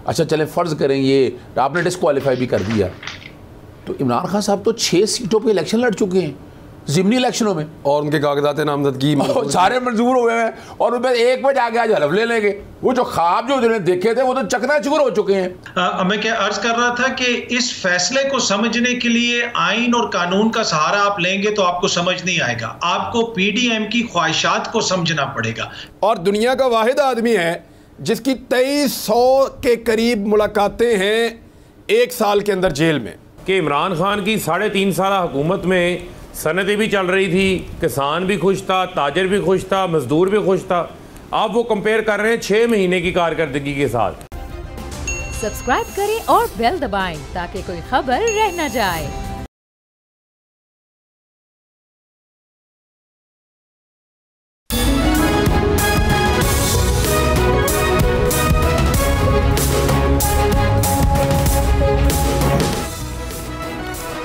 अच्छा चले फ़र्ज़ करें ये आपने डिस्क्वालीफाई भी कर दिया, तो इमरान खान साहब तो 6 सीटों पे इलेक्शन लड़ चुके हैं ज़िमनी इलेक्शनों में, और उनके कागजात नामजदगी सारे मंजूर हुए हैं, और उनमें एक पे जाके आज हलफ ले लेंगे। वो जो ख्वाब जो उन्होंने देखे थे वो तो चकनाचूर हो चुके हैं। मैं क्या अर्ज कर रहा था कि इस फैसले को समझने के लिए आइन और कानून का सहारा आप लेंगे तो आपको समझ नहीं आएगा, आपको पीडीएम की ख्वाहिशात को समझना पड़ेगा। और दुनिया का वाहिद आदमी है जिसकी 2300 के करीब मुलाकातें हैं एक साल के अंदर जेल में। कि इमरान खान की 3.5 साल हुकूमत में सनतें भी चल रही थी, किसान भी खुश था, ताजर भी खुश था, मजदूर भी खुश था। आप वो कंपेयर कर रहे हैं 6 महीने की कारकर्दगी के साथ। सब्सक्राइब करें और बेल दबाएं ताकि कोई खबर रह न जाए।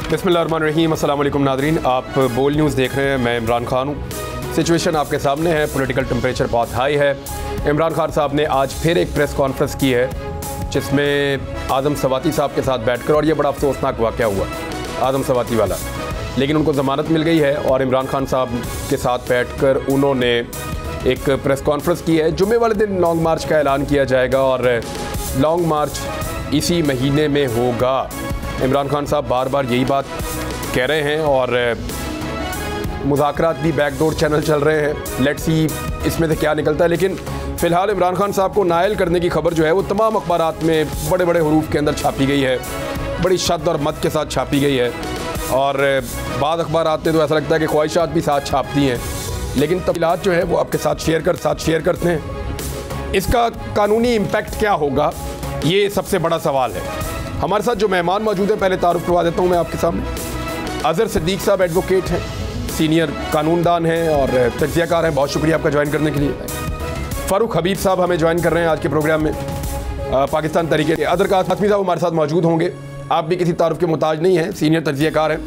बिस्मिल्लाहिर्रहमानिर्रहीम, अस्सलाम वालेकुम नादरीन, आप बोल न्यूज़ देख रहे हैं। मैं इमरान खान हूँ। सिचुएशन आपके सामने है, पॉलिटिकल टेम्परेचर बहुत हाई है। इमरान खान साहब ने आज फिर एक प्रेस कॉन्फ्रेंस की है जिसमें आज़म सवाती साहब के साथ बैठकर, और ये बड़ा अफसोसनाक वाक़या हुआ आज़म सवाती वाला, लेकिन उनको ज़मानत मिल गई है और इमरान खान साहब के साथ बैठकर उन्होंने एक प्रेस कॉन्फ्रेंस की है। जुम्मे वाले दिन लॉन्ग मार्च का ऐलान किया जाएगा और लॉन्ग मार्च इसी महीने में होगा। इमरान खान साहब बार बार यही बात कह रहे हैं और मुज़ाकरात भी बैकडोर चैनल चल रहे हैं। लेट्स सी इसमें से क्या निकलता है, लेकिन फ़िलहाल इमरान खान साहब को नायल करने की खबर जो है वो तमाम अखबारात में बड़े बड़े हरूफ के अंदर छापी गई है, बड़ी शद्द और मत के साथ छापी गई है। और बाद अखबारात में तो ऐसा लगता है कि ख्वाहिशात भी साथ छापती हैं, लेकिन तफसीलात जो है वो आपके साथ शेयर करते हैं। इसका कानूनी इम्पैक्ट क्या होगा, ये सबसे बड़ा सवाल है। हमारे साथ जो मेहमान मौजूद हैं, पहले तारुफ करवा देता हूँ मैं आपके सामने। अज़हर सिद्दीक साहब एडवोकेट हैं, सीनियर कानूनदान हैं और तज्ज़ियाकार हैं। बहुत शुक्रिया आपका ज्वाइन करने के लिए। फ़ारूक हबीब साहब हमें ज्वाइन कर रहे हैं आज के प्रोग्राम में, पाकिस्तान तरीके। अदर का हातमी साहब हमारे साथ मौजूद होंगे, आप भी किसी तारुफ के मुताज नहीं हैं, सीनियर तज्ज़ियाकार हैं।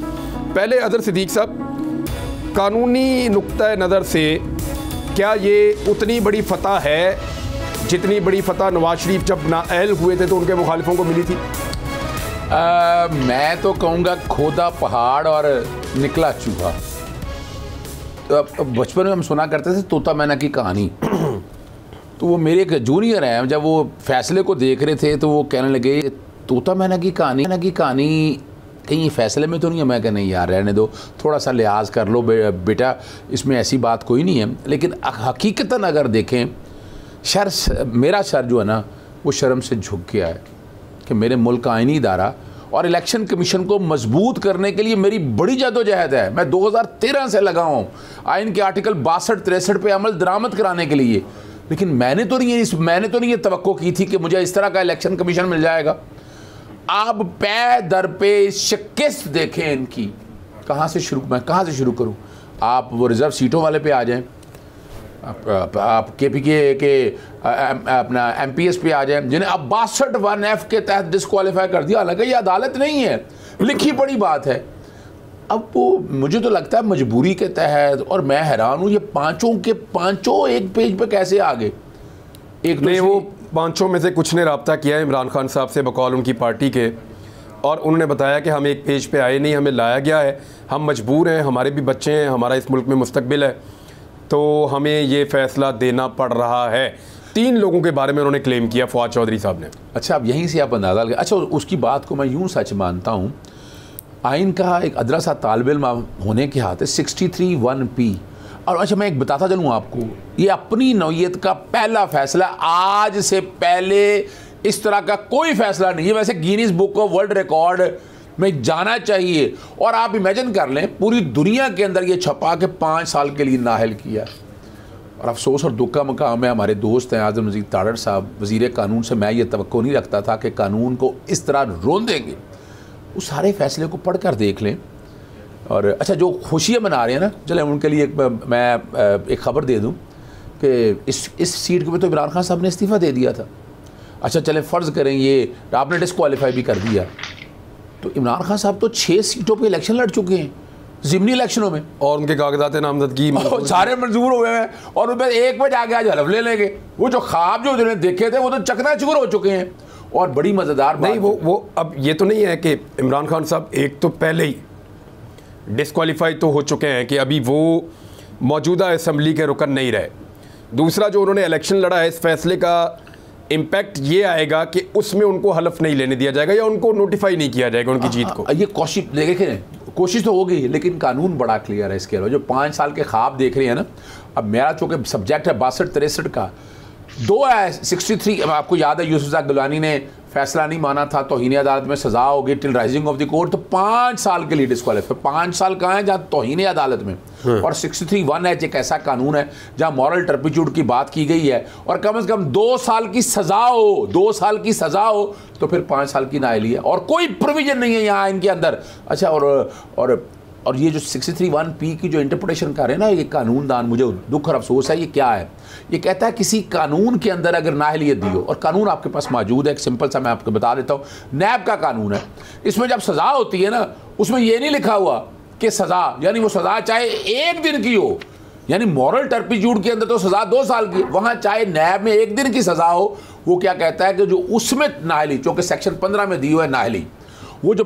पहले अज़हर सिद्दीक साहब, कानूनी नुक्ता नज़र से क्या ये उतनी बड़ी फतह है जितनी बड़ी फतह नवाज शरीफ जब नाअहल हुए थे तो उनके मुखालिफों को मिली थी? मैं तो कहूँगा खोदा पहाड़ और निकला चूहा। तो बचपन में हम सुना करते थे तोता मैना की कहानी। तो वो मेरे एक जूनियर हैं, जब वो फैसले को देख रहे थे तो वो कहने लगे तोता मैना की कहानी कहीं फैसले में तो नहीं है। मैं कह नहीं यार रहने दो, थोड़ा सा लिहाज कर लो बेटा, इसमें ऐसी बात कोई नहीं है। लेकिन हकीकतन अगर देखें, मेरा सर जो है ना वो शर्म से झुक गया है कि मेरे मुल्क का आईनी इदारा और इलेक्शन कमीशन को मजबूत करने के लिए मेरी बड़ी जद्दोजहद है। मैं 2013 से लगा हूँ आइन के आर्टिकल 62-63 पे अमल दरामद कराने के लिए, लेकिन मैंने तो नहीं ये तवक्को की थी कि मुझे इस तरह का इलेक्शन कमीशन मिल जाएगा। आप पे दर पे शिकस्त देखें इनकी, मैं कहाँ से शुरू करूँ? आप वो रिज़र्व सीटों वाले पे आ जाएं, आप KPK के अपना MPS पे आ जाए, जिन्हें अब 62(1)F के तहत डिस्क्वालीफाई कर दिया। हालांकि ये अदालत नहीं है, लिखी पड़ी बात है। अब वो मुझे तो लगता है मजबूरी के तहत, और मैं हैरान हूँ ये पाँचों एक पेज पे कैसे आ गए। एक नहीं, वो पाँचों में से कुछ ने रब्ता किया इमरान खान साहब से बकौल उनकी पार्टी के, और उन्होंने बताया कि हम एक पेज पे आए नहीं, हमें लाया गया है, हम मजबूर हैं, हमारे भी बच्चे हैं, हमारा इस मुल्क में मुस्तकबिल है, तो हमें ये फ़ैसला देना पड़ रहा है। 3 लोगों के बारे में उन्होंने क्लेम किया, फवाद चौधरी साहब ने। अच्छा, अब यहीं से आप अंदाज़ा लगा। अच्छा, उसकी बात को मैं यूँ सच मानता हूँ, आइन का एक अदरा सा तालिब इल्म होने के हाथ है 63(1)P। और अच्छा, मैं एक बताता चलूँ आपको, ये अपनी नौइयत का पहला फ़ैसला, आज से पहले इस तरह का कोई फ़ैसला नहीं है। वैसे Guinness book of world record में जाना चाहिए। और आप इमेजिन कर लें, पूरी दुनिया के अंदर ये छपा के 5 साल के लिए नाअहल किया। और अफसोस और दुख का मकाम है, हमारे दोस्त हैं आज़म नज़ीर तारड़ साहब, वज़ीर कानून से मैं ये तवक्को नहीं रखता था कि कानून को इस तरह रोन देंगे। उस सारे फैसले को पढ़ कर देख लें। और अच्छा, जो खुशियाँ मना रहे हैं ना, चले उनके लिए मैं एक ख़बर दे दूँ कि इस सीट के पे तो इमरान खान साहब ने इस्तीफ़ा दे दिया था। अच्छा चले फ़र्ज़ करें ये आपने डिस्क्वालीफाई भी कर दिया, तो इमरान खान साहब तो 6 सीटों पे इलेक्शन लड़ चुके हैं ज़िमनी इलेक्शनों में, और उनके कागजात नामजदगी सारे मंजूर हुए हैं, और उनमें एक पे जाके आज हलफ ले लेंगे। वो जो ख्वाब जो उन्होंने देखे थे वो तो चकनाचूर हो चुके हैं। और बड़ी मज़ेदार बात नहीं, वो अब ये तो नहीं है कि इमरान खान साहब एक तो पहले ही डिस्क्वालीफाई तो हो चुके हैं कि अभी वो मौजूदा असम्बली के रुकन नहीं रहे। दूसरा, जो उन्होंने इलेक्शन लड़ा है, इस फैसले का इम्पैक्ट ये आएगा कि उसमें उनको हलफ नहीं लेने दिया जाएगा या उनको नोटिफाई नहीं किया जाएगा उनकी जीत को। ये कोशिश तो होगी, लेकिन कानून बड़ा क्लियर है इसके अलावा। जो 5 साल के ख्वाब देख रहे हैं ना, अब मेरा चूँकि सब्जेक्ट है 62-63 का, 2 है 63। आपको याद है यूसुफ गिलानी ने फैसला नहीं माना था, तौहीन अदालत में सजा होगी till rising of the court, तो 5 साल के लिए डिस्क्वालीफाई। 5 साल कहाँ है जहाँ तौहीन अदालत में। और 63(1) एक ऐसा कानून है जहाँ मॉरल टर्पिट्यूड की बात की गई है, और कम से कम 2 साल की सजा हो, 2 साल की सजा हो तो फिर 5 साल की नाअहली है, और कोई प्रोविजन नहीं है यहाँ इनके अंदर। अच्छा, और ये जो 63(1) की जो इंटरप्रिटेशन कर रहे हैं ना ये कानूनदान, मुझे दुख और अफसोस है, ये क्या है? ये कहता है किसी कानून के अंदर अगर नाअहलियत दी हो, और कानून आपके पास मौजूद है, एक सिंपल सा मैं आपको बता देता हूँ, नैब का कानून है, इसमें जब सज़ा होती है ना, उसमें ये नहीं लिखा हुआ कि सज़ा, यानी वो सज़ा चाहे 1 दिन की हो, यानी मॉरल टर्पिट्यूड के अंदर तो सज़ा 2 साल की, वहाँ चाहे नैब में 1 दिन की सज़ा हो, वो क्या कहता है कि जो उसमें नाअहली, चूँकि सेक्शन 15 में दी हुई है नाअहली, वो जो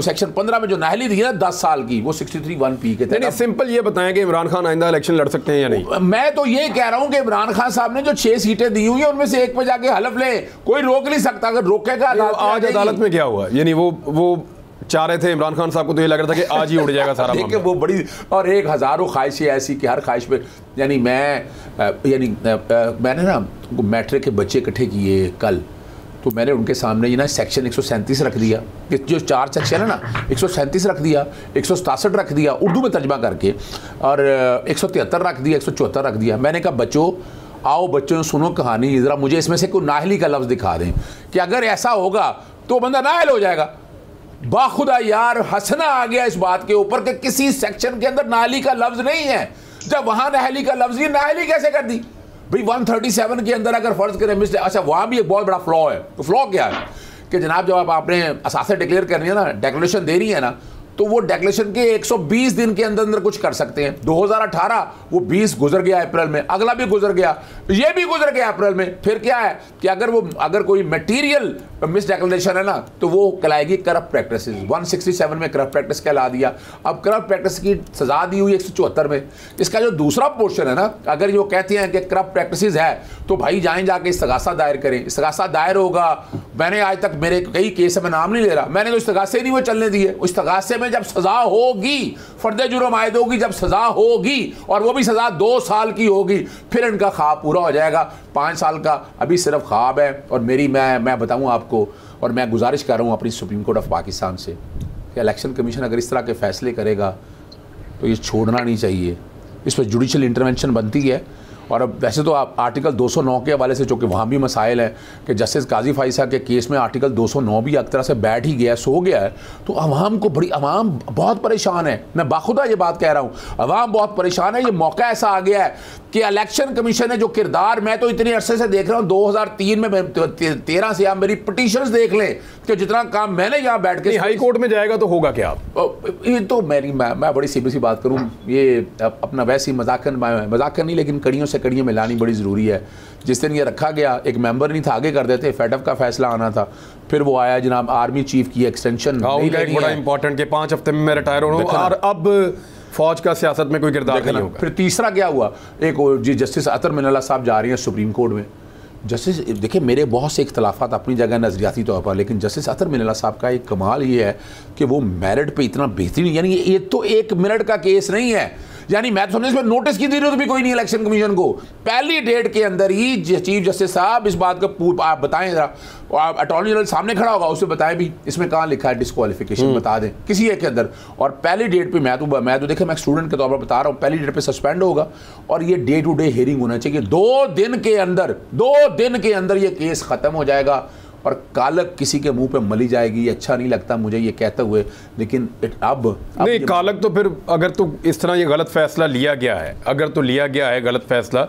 सेक्शन 15 में जो नाअहली दी है ना 10 साल की, वो 63(1) के तहत। सिंपल ये बताएं कि इमरान खान आइंदा इलेक्शन लड़ सकते हैं या नहीं? मैं तो ये कह रहा हूं कि इमरान खान साहब ने जो 6 सीटें दी हुई है उनमें से 1 पे जाके हलफ ले, कोई रोक नहीं सकता। अगर रोकेगा आज अदालत में क्या हुआ, यानी वो चाह रहे थे इमरान खान साहब को, तो ये लग रहा था कि आज ही उड़ जाएगा सारा मामला। वो बड़ी, और एक हज़ारों ख्वाहिशें ऐसी कि हर ख्वाहिश पे, यानी मैंने ना मैट्रिक के बच्चे इकट्ठे किए कल, तो मैंने उनके सामने ये ना सेक्शन 137 रख दिया, जो 4 सेक्शन है ना, 137 रख दिया, 167 रख दिया उर्दू में तर्जमा करके, और 173 रख दिया, 174 रख दिया। मैंने कहा बच्चों, आओ बच्चों सुनो कहानी, ज़रा मुझे इसमें से कोई नाअहली का लफ्ज़ दिखा दें कि अगर ऐसा होगा तो बंदा नाअहल हो जाएगा। बाखुदा यार हंसना आ गया इस बात के ऊपर कि किसी सेक्शन के अंदर नाअहली का लफ्ज़ नहीं है, जब वहाँ नाअहली का लफ्ज़, ये नाअहली कैसे कर दी भाई? 137 के अंदर अगर फर्ज करें मिस्टेक, अच्छा वहाँ भी एक बहुत बड़ा फ्लॉ है। तो फ्लॉ क्या है कि जनाब जब आपने असासे डिक्लेयर करनी है ना, डेक्लेरेशन देनी है ना, तो वो डेक्लेरेशन के 120 दिन के अंदर अंदर कुछ कर सकते हैं। 2018 वो 20 गुजर गया अप्रैल में, अगला भी गुजर गया, ये भी गुजर गया अप्रैल में। फिर क्या है कि अगर कोई मटेरियल मिस डेक्लेरेशन है ना, तो वो कहलाएगी करप्ट प्रैक्टिस। 167 में करप्ट प्रैक्टिस कहला दिया। अब करप्ट प्रैक्टिस की सजा दी हुई 174 में। इसका जो दूसरा पोर्शन है ना, अगर वो कहते हैं कि करप्ट प्रैक्टिस है, तो भाई जाएं जाके इस्तगासा दायर करें। इस्तगासा दायर होगा, मैंने आज तक मेरे कई केस में नाम नहीं ले रहा, मैंने तो इस्तगासे नहीं वो चलने दिए। इस्तगासे में जब सजा होगी, फर्द जुर्म आयद होगी, जब सजा होगी, और वो भी सजा 2 साल की होगी, फिर इनका ख्वाब पूरा हो जाएगा। 5 साल का अभी सिर्फ ख्वाब है। और मेरी मैं बताऊं आपको, और मैं गुजारिश कर रहा हूं अपनी सुप्रीम कोर्ट ऑफ पाकिस्तान से कि इलेक्शन कमीशन अगर इस तरह के फैसले करेगा तो ये छोड़ना नहीं चाहिए। इस पर जुडिशल इंटरवेंशन बनती है। और अब वैसे तो आप आर्टिकल 209 के हवाले से, चूँकि वहाँ भी मसाइल हैं कि जस्टिस काजी फाइसा के केस में आर्टिकल 209 भी एक तरह से बैठ ही गया, सो गया है, तो अवाम बहुत परेशान है। मैं बाखुदा ये बात कह रहा हूँ, अवाम बहुत परेशान है। ये मौका ऐसा आ गया है कि इलेक्शन कमीशन ने जो किरदार, मैं तो इतने अरसे से देख रहा हूँ, 2003 में 13 से आप मेरी पिटीशंस देख लें कि जितना काम मैंने यहाँ बैठ के, हाई कोर्ट में जाएगा तो होगा क्या? ये तो मैं बड़ी सीधी सी बात करूँ, ये अपना वैसे ही मजाक नहीं, लेकिन कड़ियों से कड़ियाँ मिलानी बड़ी ज़रूरी है। जिस दिन ये रखा गया, एक मेंबर नहीं था, आगे कर देते, फेडअप का फैसला आना था, फिर वो आया जनाब आर्मी चीफ की एक्सटेंशन, एक बड़ा इंपॉर्टेंट कि 5 हफ्ते में मैं रिटायर हो रहा हूं, और अब फौज का सियासत में कोई किरदार नहीं होगा। फिर तीसरा क्या हुआ, एक जी जस्टिस अतर मिनल्ला साहब जा रही हैं सुप्रीम कोर्ट में। जस्टिस, देखिए मेरे बहुत से इख्तलाफात अपनी जगह नज़रियाती तौर पर, लेकिन जस्टिस अतर मिनल्ला साहब का एक कमाल ये है कि वो मेरिट पे इतना बेहतरीन, यानी ये तो 1 मिनट का केस नहीं है, यानी मैं तो समझ इसमें नोटिस की जरूरत भी कोई नहीं इलेक्शन कमीशन को। पहली डेट के अंदर ही चीफ जस्टिस साहब इस बात का आप बताएं जरा, अटॉर्नी जनरल सामने खड़ा होगा, उससे बताएं भी इसमें कहाँ लिखा है डिस्क्वालिफिकेशन, बता दें किसी एक के अंदर। और पहली डेट पे मैं तो देखिए, मैं स्टूडेंट के तौर पर बता रहा हूँ, पहली डेट पे सस्पेंड होगा, और ये डे टू डे हियरिंग होना चाहिए। 2 दिन के अंदर ये केस खत्म हो जाएगा, और कालक किसी के मुंह पे मली जाएगी। अच्छा नहीं लगता मुझे ये कहते हुए, लेकिन अब नहीं कालक तो फिर, अगर तो इस तरह ये गलत फैसला लिया गया है, अगर तो लिया गया है गलत फैसला,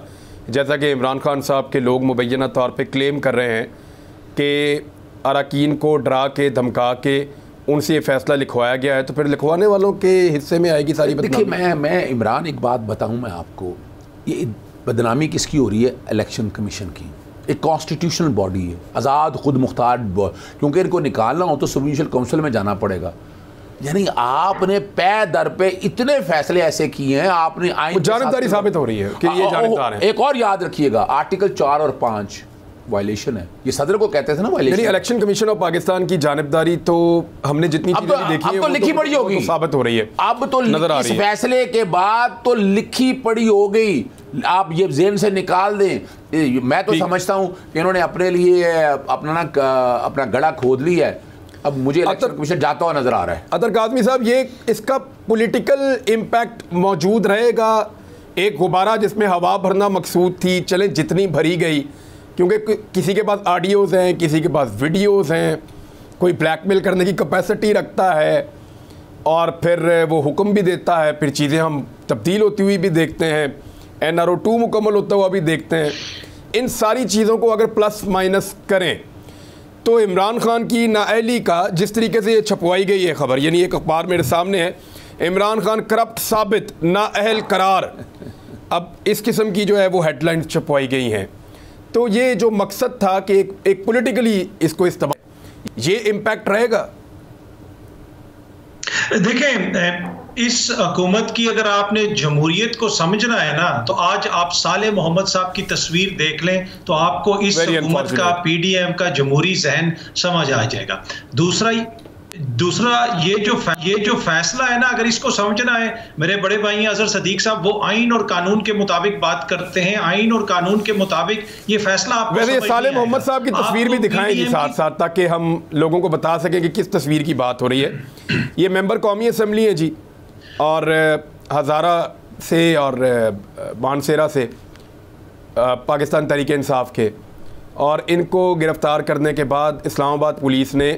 जैसा कि इमरान खान साहब के लोग मुबैना तौर पे क्लेम कर रहे हैं कि अरकान को डरा के धमका के उनसे ये फैसला लिखवाया गया है, तो फिर लिखवाने वालों के हिस्से में आएगी सारी बदनामी। देखिए मैं इमरान, एक बात बताऊँ मैं आपको, ये बदनामी किसकी हो रही है? इलेक्शन कमीशन की। एक कॉन्स्टिट्यूशनल बॉडी है, आज़ाद खुद मुख्तार, क्योंकि इनको निकालना हो तो प्रोविंशियल काउंसिल में जाना पड़ेगा। यानी आपने पे दर पे इतने फैसले ऐसे किए हैं, आपने आईन जानबदारी साबित हो रही है कि ये जानबदार है। एक और याद रखिएगा, आर्टिकल 4 और 5 वायलेशन है, ये सदर को कहते थे ना violation. Election commission of Pakistan की जानबदारी तो हमने जितनी चीजें देखी है, अब तो लिखी पड़ी होगी, साबित हो रही है, अब तो नजर आ रही इस है। फैसले के बाद तो लिखी पड़ी हो गई, आप ये ज़हन से निकाल दें। मैं तो समझता हूं कि इन्होंने अपने लिए अपना गड़ा खोद लिया है। अब मुझे इलेक्शन कमीशन जाता हुआ नजर आ रहा है। अतर काज़मी साहब, ये इसका पॉलिटिकल इम्पैक्ट मौजूद रहेगा? एक गुब्बारा जिसमें हवा भरना मकसूद थी, चले जितनी भरी गई, क्योंकि किसी के पास ऑडियोज़ हैं, किसी के पास वीडियोज़ हैं, कोई ब्लैकमेल करने की कैपेसिटी रखता है और फिर वो हुक्म भी देता है, फिर चीज़ें हम तब्दील होती हुई भी देखते हैं, NRO 2 मुकम्मल होता हुआ भी देखते हैं। इन सारी चीज़ों को अगर प्लस माइनस करें तो इमरान खान की नाअहली का, जिस तरीके से ये छपवाई गई है खबर, यानी एक अखबार मेरे सामने है, इमरान खान करप्ट साबित, नाअहल करार, अब इस किस्म की जो है वो हेडलाइंस छपवाई गई हैं। तो ये जो मकसद था कि एक पॉलिटिकली इसको इस्तेमाल, ये इम्पैक्ट रहेगा? देखें, इस हुकूमत की अगर आपने जमहूरियत को समझना है ना, तो आज आप साले मोहम्मद साहब की तस्वीर देख लें तो आपको इस हुकूमत का, PDM का जमहूरी जहन समझ आ जाएगा। दूसरा ये जो फैसला है ना, अगर इसको समझना है, मेरे बड़े भाई अजहर सदीक साहब वो आइन और कानून के मुताबिक बात करते हैं, आइन और कानून के मुताबिक ये फैसला आपको वैसे साले मोहम्मद साहब की तस्वीर भी दिखाएंगे साथ साथ, ताकि हम लोगों को बता सकें कि किस तस्वीर की बात हो रही है। ये मेंबर कौमी असम्बली है जी, और हज़ारा से और मानसेरा से पाकिस्तान तहरीक इंसाफ के, और इनको गिरफ़्तार करने के बाद इस्लामाबाद पुलिस ने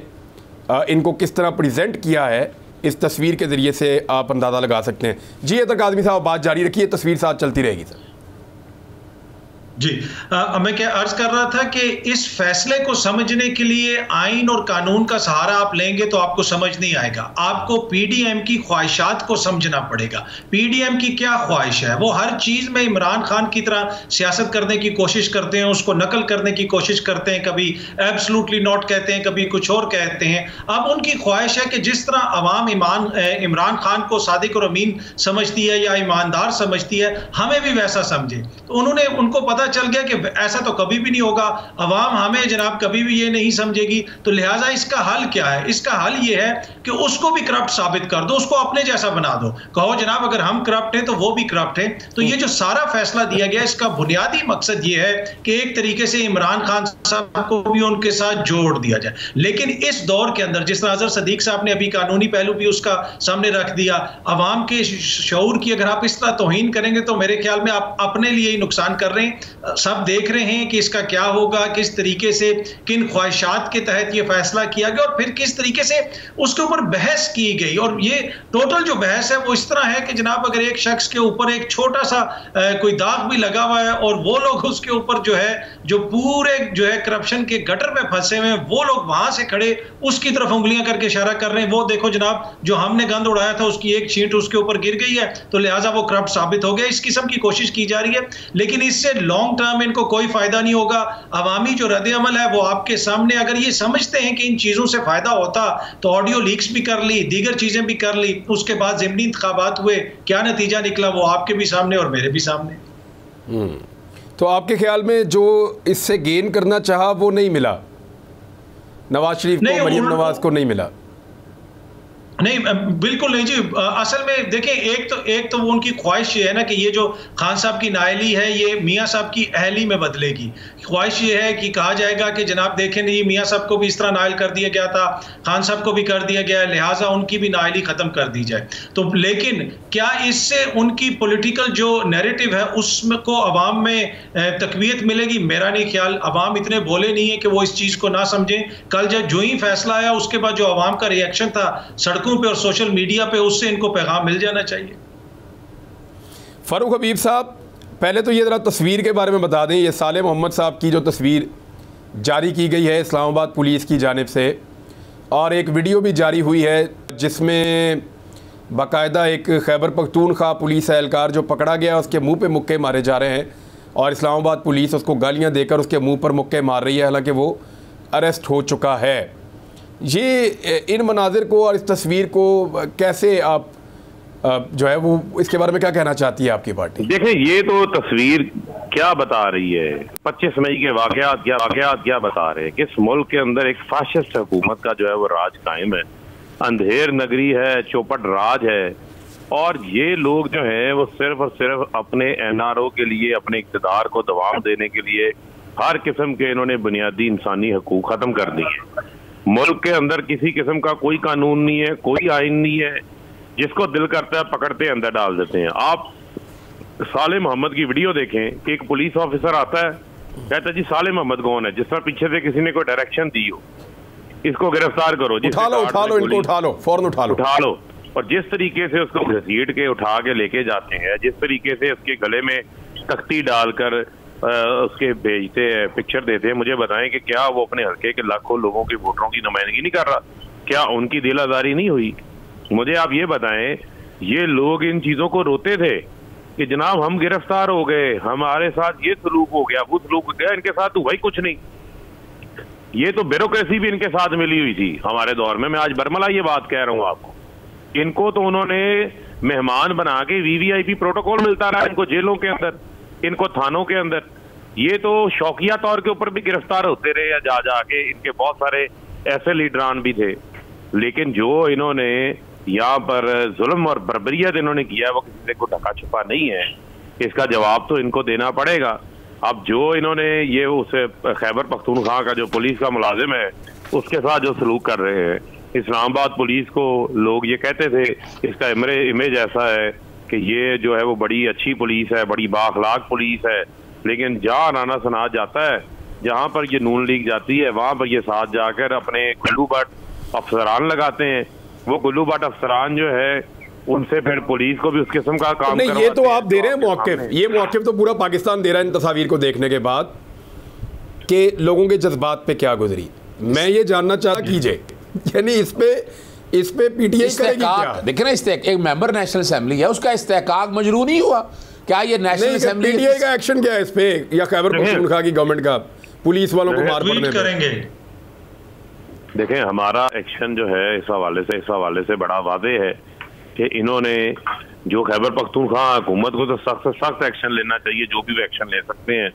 इनको किस तरह प्रेजेंट किया है, इस तस्वीर के ज़रिए से आप अंदाज़ा लगा सकते हैं। जी अतर काज़मी साहब, बात जारी रखिए, तस्वीर साथ चलती रहेगी सर। जी, मैं क्या अर्ज कर रहा था कि इस फैसले को समझने के लिए आइन और कानून का सहारा आप लेंगे तो आपको समझ नहीं आएगा। आपको PDM की ख्वाहिशात को समझना पड़ेगा। PDM की क्या ख्वाहिश है? वो हर चीज में इमरान खान की तरह सियासत करने की कोशिश करते हैं, उसको नकल करने की कोशिश करते हैं, कभी एब्सोल्युटली नॉट कहते हैं, कभी कुछ और कहते हैं। अब उनकी ख्वाहिश है कि जिस तरह अवाम इमरान खान को सादिक और अमीन समझती है या ईमानदार समझती है, हमें भी वैसा समझे। तो उनको पता चल गया कि ऐसा तो कभी भी नहीं होगा, अवाम हमें जनाब कभी भी ये नहीं समझेगी। तो लिहाजा इसका हल क्या है? इसका हल ये है कि उसको भी करप्ट साबित कर दो, उसको अपने जैसा बना दो, कहो जनाब अगर हम करप्ट हैं तो वो भी करप्ट हैं। तो ये जो सारा फैसला दिया गया, इसका बुनियादी मकसद ये है कि एक तरीके से इमरान खान साहब को भी उनके साथ जोड़ दिया जाए। लेकिन इस दौर के अंदर, जिस तरह अजहर सदीक साहब ने अभी कानूनी पहलू भी उसका सामने रख दिया, अवाम के शऊर की अगर आप इस तरह तौहीन करेंगे तो मेरे ख्याल में आप अपने लिए ही नुकसान कर रहे हैं। सब देख रहे हैं कि इसका क्या होगा, किस तरीके से, किन ख्वाहिशात के तहत ये फैसला किया गया और फिर किस तरीके से उसके ऊपर बहस की गई। और ये टोटल जो बहस है वो इस तरह है कि जनाब अगर एक शख्स के ऊपर एक छोटा सा कोई दाग भी लगा हुआ है और वो लोग उसके ऊपर जो पूरे करप्शन के गटर में फंसे हुए हैं, वो लोग वहां से खड़े उसकी तरफ उंगलियां करके इशारा कर रहे हैं, वो देखो जनाब जो हमने गंद उड़ाया था उसकी एक छींट उसके ऊपर गिर गई है, तो लिहाजा वो करप्ट साबित हो गया। इस किस्म की कोशिश की जा रही है, लेकिन इससे लॉन्ग टर्म इनको कोई फायदा नहीं होगा। अवामी जो रद्द अमल है वो आपके सामने, अगर ये समझते हैं कि इन चीजों से फायदा होता तो ऑडियो लीक्स भी कर ली, दीगर चीजें भी कर ली, उसके बाद ज़िमनी इंतखाबात हुए, क्या नतीजा निकला वो आपके भी सामने और मेरे भी सामने। तो आपके ख्याल में जो इससे गेन करना चाहा वो नहीं मिला, नवाज शरीफ को, मरीम नवाज को नहीं मिला? नहीं, बिल्कुल नहीं जी। असल में देखिए, एक तो वो उनकी ख्वाहिश ये है ना कि ये जो खान साहब की नाअहली है ये मियाँ साहब की अहली में बदलेगी। ख्वाहिश ये है कि कहा जाएगा कि जनाब देखें नहीं, मियाँ साहब को भी इस तरह नाअहल कर दिया गया था, खान साहब को भी कर दिया गया है, लिहाजा उनकी भी नाअहली ख़त्म कर दी जाए। तो लेकिन क्या इससे उनकी पॉलिटिकल जो नैरेटिव है उसको अवाम में तकवीत मिलेगी? मेरा नहीं ख्याल। अवाम इतने बोले नहीं है कि वो इस चीज़ को ना समझें। कल जब जो ही फैसला आया उसके बाद जो अवाम का रिएक्शन था सड़कों पे और सोशल मीडिया पे, उससे इनको पैगाम मिल जाना चाहिए। फारूक हबीब साहब, पहले तो ये ज़रा तस्वीर के बारे में बता दें। ये साले मोहम्मद साहब की जो तस्वीर जारी की गई है इस्लामाबाद पुलिस की जानिब से, और एक वीडियो भी जारी हुई है जिसमें बाकायदा एक खैबर पख्तूनख्वा पुलिस एहलकार जो पकड़ा गया उसके मुंह पे मुक्के मारे जा रहे हैं और इस्लामाबाद पुलिस उसको गालियां देकर उसके मुंह पर मुक्के मार रही है, हालांकि वो अरेस्ट हो चुका है। ये इन मनाजिर को और इस तस्वीर को कैसे आप जो है वो इसके बारे में क्या कहना चाहती है आपकी पार्टी? देखें, ये तो तस्वीर क्या बता रही है, 25 मई के वाकयात क्या बता रहे हैं कि इस मुल्क के अंदर एक फाशिस्ट हुकूमत का जो है वो राज कायम है, अंधेर नगरी है, चौपट राज है, और ये लोग जो हैं वो सिर्फ और सिर्फ अपने NRO के लिए, अपने इक़्तिदार को दवाम देने के लिए हर किस्म के इन्होंने बुनियादी इंसानी हकूक खत्म कर दिए। मुल्क के अंदर किसी किस्म का कोई कानून नहीं है, कोई आइन नहीं है, जिसको दिल करता है पकड़ते अंदर डाल देते हैं। आप साले मोहम्मद की वीडियो देखें कि एक पुलिस ऑफिसर आता है, कहता है जी साले मोहम्मद कौन है, जिस पर पीछे से किसी ने कोई डायरेक्शन दी हो, इसको गिरफ्तार करो, उठा लो इनको, फौरन उठा लो। और जिस तरीके से उसको घसीट के उठा के लेके जाते हैं, जिस तरीके से उसके गले में तख्ती डालकर उसके भेजते हैं, पिक्चर देते हैं, मुझे बताएं कि क्या वो अपने हल्के के लाखों लोगों के वोटरों की नुमाइंदगी नहीं कर रहा? क्या उनकी दिल आजारी नहीं हुई? मुझे आप ये बताएं, ये लोग इन चीजों को रोते थे कि जनाब हम गिरफ्तार हो गए, हमारे साथ ये सलूक हो गया, वो सलूक हो गया, इनके साथ हुआ ही कुछ नहीं। ये तो ब्यूरोक्रेसी भी इनके साथ मिली हुई थी हमारे दौर में। मैं आज बरमला ये बात कह रहा हूँ आपको, इनको तो उन्होंने मेहमान बना के VVIP प्रोटोकॉल मिलता रहा इनको जेलों के अंदर, इनको थानों के अंदर। ये तो शौकिया तौर के ऊपर भी गिरफ्तार होते रहे या जा जाके, इनके बहुत सारे ऐसे लीडरान भी थे। लेकिन जो इन्होंने यहाँ पर जुल्म और बर्बरियत इन्होंने किया है वो किसी से को ढका छुपा नहीं है, इसका जवाब तो इनको देना पड़ेगा। अब जो इन्होंने ये उस खैबर पख्तूनख्वा का जो पुलिस का मुलाजिम है उसके साथ जो सलूक कर रहे हैं, इस्लामाबाद पुलिस को लोग ये कहते थे, इसका इमेज ऐसा है कि ये जो है वो बड़ी अच्छी पुलिस है, बड़ी बाअखलाक पुलिस है, लेकिन जहाँ नाना सना जाता है, जहाँ पर ये नून लीग जाती है, वहाँ पर ये साथ जाकर अपने गुल्लू बट अफसरान लगाते हैं। वो गुल्लू बट अफसरान जो है उनसे फिर पुलिस को भी उस किस्म का काम नहीं, ये तो आप दे रहे हैं मौक़िफ़, ये मौक़िफ़ तो पूरा पाकिस्तान दे रहा है इन तस्वीर को देखने के बाद कि लोगों के जज्बात पे क्या गुजरी। मैं ये जानना चाहता कीजिए, यानी इस पे PTI करेगी क्या? देखिए ना, एक मेंबर नेशनल असेंबली है, उसका इस्तेहकाक मजरू नहीं हुआ क्या? ये नेशनल असेंबली PTI का एक्शन क्या है इस पे, या खैबर पख्तूनख्वा की गवर्नमेंट का पुलिस वालों को मार पड़ने करेंगे? देखें, हमारा एक्शन जो है इस हवाले से बड़ा वादे है कि इन्होंने जो खैबर पख्तूनख्वा हुकूमत को तो सख्त से सख्त एक्शन लेना चाहिए, जो भी वो एक्शन ले सकते हैं।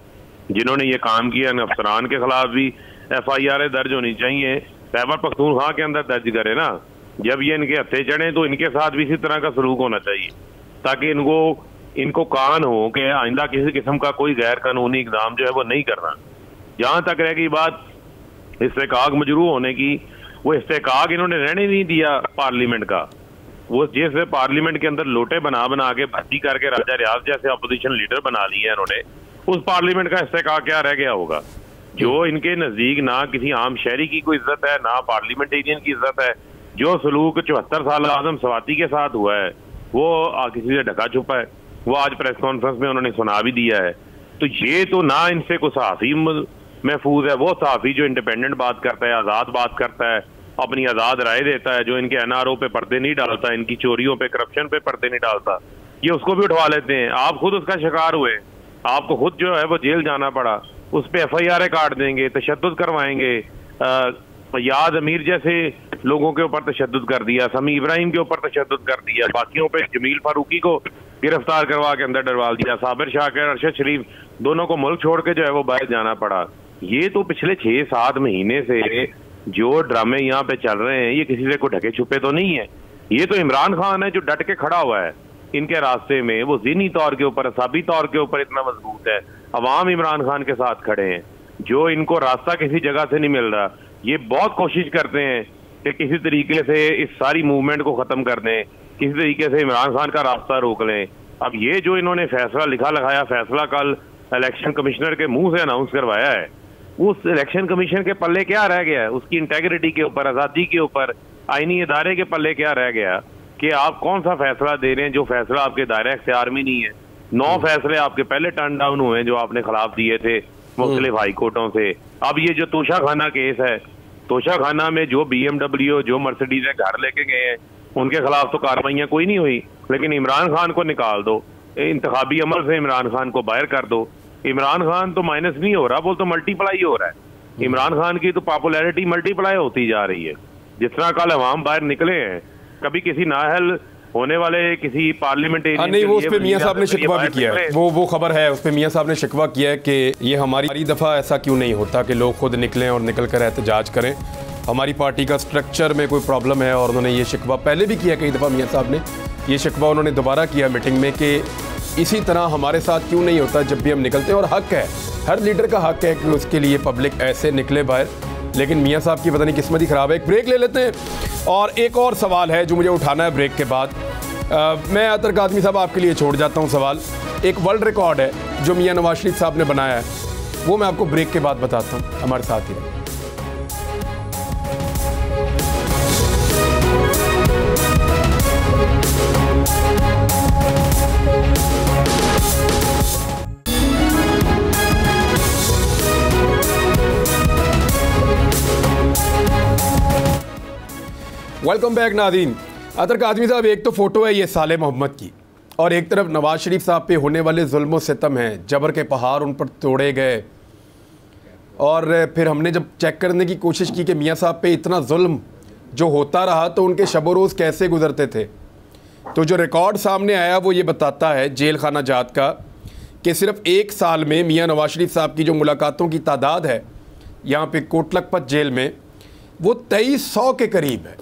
जिन्होंने ये काम किया इन अफसरान के खिलाफ भी FIR दर्ज होनी चाहिए, खैबर पख्तूनख्वा के अंदर दर्ज करे ना। जब ये इनके हत्थे चढ़े तो इनके साथ भी इसी तरह का सलूक होना चाहिए, ताकि इनको कान हो कि आइंदा किसी किस्म का कोई गैर कानूनी इकदाम जो है वो नहीं करना। जहाँ तक रह गई बात इस्तेहकाक मजरू होने की, वो इस्तेहकाक इन्होंने रहने नहीं दिया पार्लियामेंट का। वो जैसे पार्लियामेंट के अंदर लोटे बना के भर्ती करके राजा रियाज जैसे अपोजिशन लीडर बना लिया इन्होंने, उस पार्लियामेंट का इस्तेहकाक क्या रह गया होगा? जो इनके नजदीक ना किसी आम शहरी की कोई इज्जत है, ना पार्लियामेंटेरियन की इज्जत है। जो सलूक 74 साल आजम सवाती के साथ हुआ है वो किसी से ढका छुपा है, वो आज प्रेस कॉन्फ्रेंस में उन्होंने सुना भी दिया है। तो ये तो ना इनसे कोई सहाफ़ी महफूज है, वो सहाफ़ी जो इंडिपेंडेंट बात करता है, आज़ाद बात करता है, अपनी आज़ाद राय देता है, जो इनके NRO पे पर्दे नहीं डालता, इनकी चोरियों पे, करप्शन पे पर्दे नहीं डालता, ये उसको भी उठवा लेते हैं। आप खुद उसका शिकार हुए, आपको खुद जो है वो जेल जाना पड़ा, उस पर FIR काट देंगे, तशद्दुद करवाएंगे। याद अमीर जैसे लोगों के ऊपर तशद्दुद कर दिया, समी इब्राहिम के ऊपर तशद्दुद कर दिया, बाकियों पे जमील फारूकी को गिरफ्तार करवा के अंदर डरवाल दिया, साबिर शाकिर, अरशद शरीफ दोनों को मुल्क छोड़ के जो है वो बाहर जाना पड़ा। ये तो पिछले 6-7 महीने से जो ड्रामे यहाँ पे चल रहे हैं, ये किसी से को ढके छुपे तो नहीं है। ये तो इमरान खान है जो डट के खड़ा हुआ है इनके रास्ते में। वो ज़हनी तौर के ऊपर, असाबी तौर के ऊपर इतना मजबूत है, अवाम इमरान खान के साथ खड़े हैं। जो इनको रास्ता किसी जगह से नहीं मिल रहा, ये बहुत कोशिश करते हैं कि किसी तरीके से इस सारी मूवमेंट को ख़त्म कर दें, किसी तरीके से इमरान खान का रास्ता रोक लें। अब ये जो इन्होंने फैसला लगाया फैसला कल इलेक्शन कमिश्नर के मुंह से अनाउंस करवाया है, उस इलेक्शन कमीशन के पल्ले क्या रह गया है? उसकी इंटेग्रिटी के ऊपर, आज़ादी के ऊपर, आईनी इदारे के पल्ले क्या रह गया कि आप कौन सा फैसला दे रहे हैं जो फैसला आपके दायरे इख्तियार में नहीं है। 9 फैसले आपके पहले टर्न डाउन हुए जो आपने खिलाफ दिए थे मुख्तलिफ हाई कोर्टों से। अब ये जो तोशा खाना केस है, तोशा खाना में जो BMW, जो मर्सिडीज घर लेके गए हैं, उनके खिलाफ तो कार्रवाइयाँ कोई नहीं हुई, लेकिन इमरान खान को निकाल दो, इंतखाबी अमल से इमरान खान को बाहर कर दो। इमरान खान तो माइनस नहीं हो रहा, वो तो मल्टीप्लाई हो रहा है। इमरान खान की तो पॉपुलैरिटी मल्टीप्लाई होती जा रही है। जितना कल अवाम बाहर निकले हैं, कभी किसी नाअहल होने वाले किसी पार्लियामेंटेरियन नहीं, वो उस पे मियां साहब ने शिकवा भी किया है, वो खबर है, उस पे मियां साहब ने शिकवा किया है कि ये हमारी दफ़ा ऐसा क्यों नहीं होता कि लोग खुद निकलें और निकल कर एहतजाज करें, हमारी पार्टी का स्ट्रक्चर में कोई प्रॉब्लम है। और उन्होंने ये शिकवा पहले भी किया कई दफ़ा, मियां साहब ने ये शिकवा उन्होंने दोबारा किया मीटिंग में कि इसी तरह हमारे साथ क्यों नहीं होता जब भी हम निकलते हैं। और हक है, हर लीडर का हक है कि उसके लिए पब्लिक ऐसे निकले बाहर, लेकिन मियां साहब की पता नहीं किस्मत ही ख़राब है। एक ब्रेक ले लेते हैं और एक और सवाल है जो मुझे उठाना है ब्रेक के बाद। मैं अतर कादमी साहब आपके लिए छोड़ जाता हूं सवाल। एक वर्ल्ड रिकॉर्ड है जो मियां नवाज शरीफ साहब ने बनाया है, वो मैं आपको ब्रेक के बाद बताता हूं। हमारे साथ ही रहें। वेलकम बैक नाज़रीन। अतर कादमी साहब, एक तो फ़ोटो है ये साले मोहम्मद की, और एक तरफ नवाज शरीफ साहब पे होने वाले जुल्म व सितम हैं, जबर के पहाड़ उन पर तोड़े गए। और फिर हमने जब चेक करने की कोशिश की कि मियां साहब पे इतना जुल्म जो होता रहा तो उनके शब रोज़ कैसे गुजरते थे, तो जो रिकॉर्ड सामने आया वो ये बताता है जेल खाना जात का कि सिर्फ एक साल में मियां नवाज शरीफ साहब की जो मुलाकातों की तादाद है यहाँ पे कोट लखपत जेल में, वो 2300 के करीब है।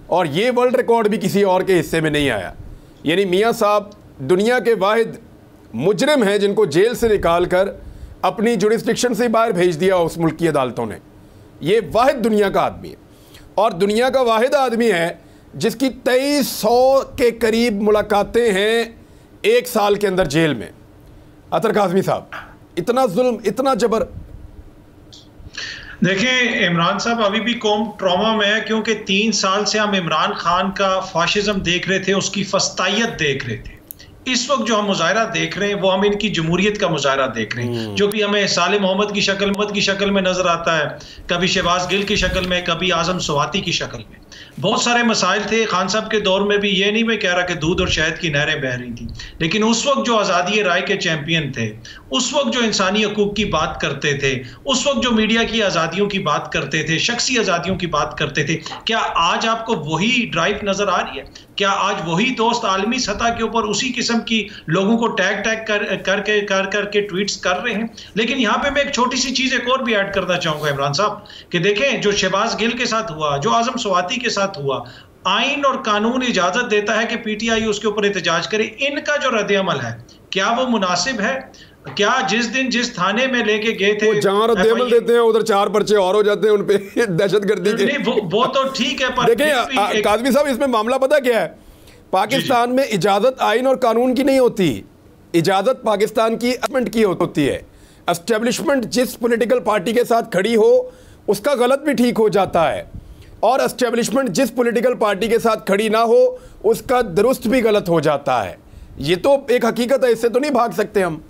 और ये वर्ल्ड रिकॉर्ड भी किसी और के हिस्से में नहीं आया। यानी मियां साहब दुनिया के वाहिद मुजरिम हैं जिनको जेल से निकाल कर अपनी जुरिस्डिक्शन से बाहर भेज दिया उस मुल्क की अदालतों ने। ये वाहिद दुनिया का आदमी है, और दुनिया का वाहिद आदमी है जिसकी 2300 के करीब मुलाकातें हैं एक साल के अंदर जेल में। अतर काज़मी साहब, इतना जुल्म, इतना जबर। देखें, इमरान साहब अभी भी कौम ट्रॉमा में है, क्योंकि 3 साल से हम इमरान खान का फाशिज्म देख रहे थे, उसकी फस्तायत देख रहे थे। इस वक्त जो हम मुजाहरा देख रहे हैं वो हम इनकी जमहूरियत का मुजाहरा देख रहे हैं, जो भी हमें साले मोहम्मद की शक्ल में नजर आता है, कभी शहबाज गिल की शक्ल में, कभी आजम स्वाति की शक्ल में। बहुत सारे मसाइल थे खान साहब के दौर में भी, ये नहीं मैं कह रहा कि दूध और शहद की नहरें बह रही थी, लेकिन उस वक्त जो आज़ादी राय के चैंपियन थे, उस वक्त जो इंसानी हकूक की बात करते थे, उस वक्त जो मीडिया की आज़ादियों की बात करते थे, शख्सी आज़ादियों की बात करते थे, क्या आज आपको वही ड्राइव नजर आ रही है? क्या आज वही दोस्त आलमी सतह के ऊपर उसी किस्म की लोगों को टैग करके ट्वीट्स कर रहे हैं? लेकिन यहाँ पे मैं एक छोटी सी चीज एक और भी ऐड करना चाहूंगा इमरान साहब, कि देखें जो शहबाज गिल के साथ हुआ, जो आजम स्वाति के साथ हुआ, आइन और कानून इजाजत देता है कि पीटीआई उसके ऊपर एहतजाज करे। इनका जो रद्द-ए-अमल है, क्या वो मुनासिब है? क्या जिस दिन जिस थाने में लेके गए थे, जहां रद्द-ए-अमल देते हैं उधर 4 पर्चे और हो जाते हैं उन पे दहशतगर्दी के। नहीं, वो तो ठीक है, पर देखिए काज़मी साहब, इसमें मामला पता क्या है? पाकिस्तान में इजाजत आइन और कानून की नहीं होती, इजाजत पाकिस्तान की एस्टेब्लिशमेंट की होती है। एस्टेब्लिशमेंट जिस पॉलिटिकल पार्टी के साथ खड़ी हो उसका गलत भी ठीक हो जाता है, और एस्टेब्लिशमेंट जिस पॉलिटिकल पार्टी के साथ खड़ी ना हो उसका दुरुस्त भी गलत हो जाता है। ये तो एक हकीकत है, इससे तो नहीं भाग सकते हम,